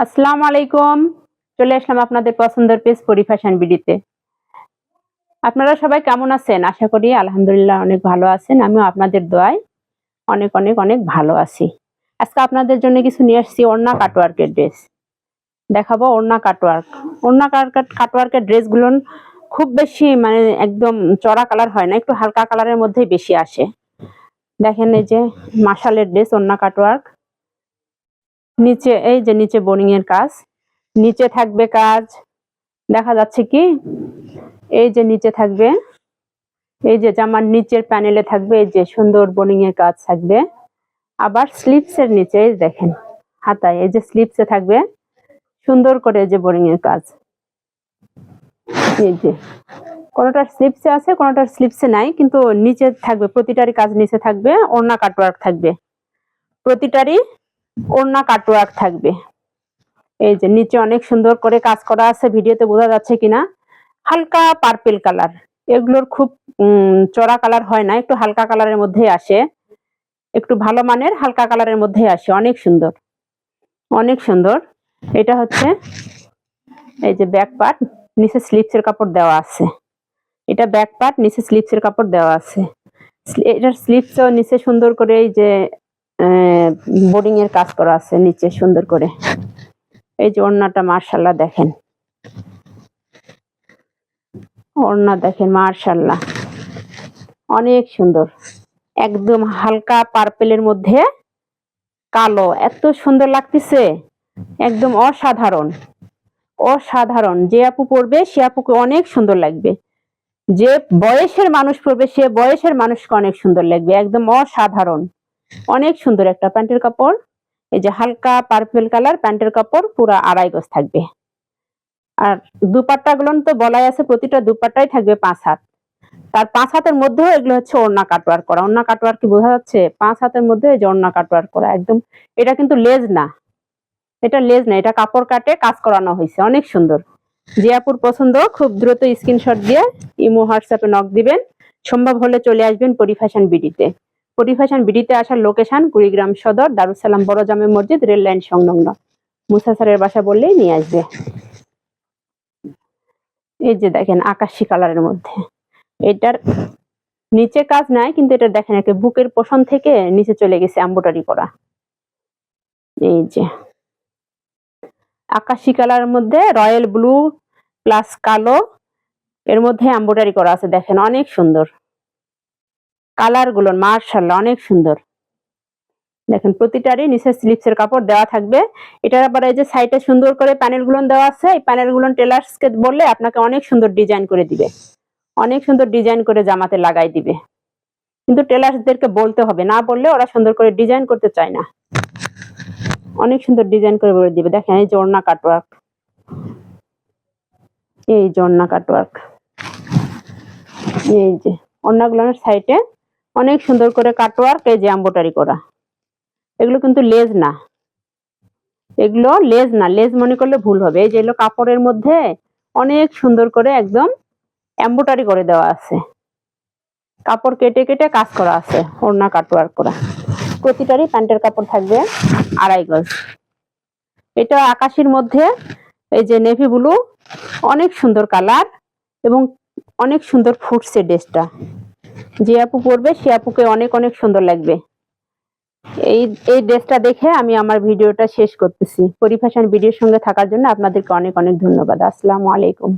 আসসালামু আলাইকুম। চলে আসলাম আপনাদের পছন্দের পেজ পরিফ্যাশন বিডিতে। আপনারা সবাই কেমন আছেন? আশা করি আলহামদুলিল্লাহ অনেক ভালো আছেন। আমিও আপনাদের দোয়ায় অনেক অনেক অনেক ভালো আছি। আজকে আপনাদের জন্য কিছু নিয়ে আসছি ওড়না কাটওয়ার্কের ড্রেস। দেখাবো ওড়না কাটওয়ার্ক। ওড়না কাটওয়ার্কের ড্রেসগুলো খুব বেশি মানে একদম চড়া কালার হয় না, একটু হালকা কালারের মধ্যেই বেশি আসে। দেখেন এই যে মাশালের ড্রেস ওড়না কাটওয়ার্ক। নিচে এই যে নিচে বোরিং এর কাজ, নিচে থাকবে কাজ দেখা যাচ্ছে কি এই যে নিচে থাকবে, এই যে জামার নিচের প্যানেলে থাকবে এই যে সুন্দর বোরিং এর কাজ থাকবে। আবার স্লিপস এর নিচে দেখেন হাতায় এই যে স্লিপসে থাকবে সুন্দর করে যে বোরিং এর কাজ। এই যে কোনোটার স্লিপসে আছে কোনোটার স্লিপসে নাই, কিন্তু নিচে থাকবে প্রতিটারই কাজ নিচে থাকবে, ওড়না কাটওয়ার্ক থাকবে, প্রতিটারই ওড়না কাটওয়ার্ক থাকবে। এই যে নিচে অনেক সুন্দর করে কাজ করা আছে, ভিডিওতে বোঝা যাচ্ছে কিনা। হালকা পার্পেল কালার, এগুলোর খুব চড়া কালার হয় না, একটু হালকা কালারের মধ্যেই আসে, একটু ভালো মানের হালকা কালারের মধ্যেই আসে। অনেক সুন্দর অনেক সুন্দর। এটা হচ্ছে এই যে ব্যাক পার্ট, নিচে স্লিপসের কাপড় দেওয়া আছে। এটা ব্যাক পার্ট, নিচে স্লিপসের কাপড় দেওয়া আছে। এটার স্লিপসও নিচে সুন্দর করে এই যে বোর্ডিং এর কাজ করা আছে নিচে সুন্দর করে। এই যে ওড়নাটা মাশাআল্লাহ দেখেন, ওড়না দেখেন মাশাআল্লাহ অনেক সুন্দর, একদম হালকা পার্পেলের মধ্যে কালো, এত সুন্দর লাগতেছে, একদম অসাধারণ অসাধারণ। যে আপু পরবে সে আপুকে অনেক সুন্দর লাগবে, যে বয়সের মানুষ পরবে সে বয়সের মানুষকে অনেক সুন্দর লাগবে, একদম অসাধারণ অনেক সুন্দর একটা প্যান্টের কাপড়। এই যে হালকা পার্পেল কালার প্যান্টের কাপড়, পুরো 2.5 গজ থাকবে। আর দুপাট্টা গুলো তো বলাই আছে, প্রতিটা দুপাট্টাই থাকবে 5 হাত। তার 5 হাতের মধ্যেও এগুলো হচ্ছে ওড়না কাটওয়ার্ক করা। ওড়না কাটওয়ার্ক কি বোঝা যাচ্ছে? 5 হাতের মধ্যে এই যে ওড়না কাটওয়ার্ক করা একদম। এটা কিন্তু লেজ না, এটা লেজ না, এটা কাপড় কাটে কাজ করানো হয়েছে, অনেক সুন্দর। যে আপুর পছন্দ খুব দ্রুত স্ক্রিনশট দিয়ে ইমো হোয়াটসঅ্যাপে নক দিবেন, সম্ভব হলে চলে আসবেন পরিফ্যাশন বিডিতে। পরিফ্যাশন বিডিতে আসার লোকেশন কুড়িগ্রাম সদর, দারুসালাম বড় জামে মসজিদ, রেল লাইন সংলগ্ন। মুসা স্যারের বাসা বললেই নিয়ে আসবে। এই যে দেখেন আকাশি কালারের মধ্যে, এটার নিচে কাজ নাই, কিন্তু এটা দেখেন একটা বুকের পোষণ থেকে নিচে চলে গেছে এমব্রয়ডারি করা। এই যে আকাশি কালারের মধ্যে রয়্যাল ব্লু প্লাস কালো, এর মধ্যে এমব্রয়ডারি করা আছে, দেখেন অনেক সুন্দর কালার গুলো মাশাআল্লাহ অনেক সুন্দর। দেখেন প্রতিটারই নিচে স্লিপসের কাপড় দেওয়া থাকবে। এটার আবার এই যে সাইডে সুন্দর করে প্যানেল গুলো দেওয়া আছে, এই প্যানেল গুলো টেলার্সকে বললে আপনাকে অনেক সুন্দর ডিজাইন করে দিবে, অনেক সুন্দর ডিজাইন করে জামাতে লাগাই দিবে। কিন্তু টেলার্সদেরকে বলতে হবে, না বললে ওরা সুন্দর করে ডিজাইন করতে চায় না, অনেক সুন্দর ডিজাইন করে বলে দিবে। দেখেন এই যে ওড়না কাটওয়ার্ক, এই যে ওড়না কাটওয়ার্ক, এই যে ওড়নাগুলোর সাইডে অনেক সুন্দর করে কাটওয়ার্ক, এই যে এমব্রয়ডারি করা। এগুলো কিন্তু লেজ না, এগুলো লেজ না, লেজ মনে করলে ভুল হবে। এই যে এগুলো কাপড়ের মধ্যে অনেক সুন্দর করে একদম এমব্রয়ডারি করে দেওয়া আছে, কাপড় কেটে কেটে কাজ করা আছে, ওড়না কাটওয়ার্ক করা। প্রতিটারই প্যান্টের কাপড় থাকবে 2.5 গজ। এটা আকাশির মধ্যে এই যে নেভি ব্লু, অনেক সুন্দর কালার এবং অনেক সুন্দর ফুটছে ড্রেসটা। যে আপু পরবে সে আপুকে অনেক অনেক সুন্দর লাগবে। এই ড্রেসটা দেখে আমি আমার ভিডিওটা শেষ করতেছি। পরিফ্যাশন ভিডিওর সঙ্গে থাকার জন্য আপনাদেরকে অনেক অনেক ধন্যবাদ। আসসালামু আলাইকুম।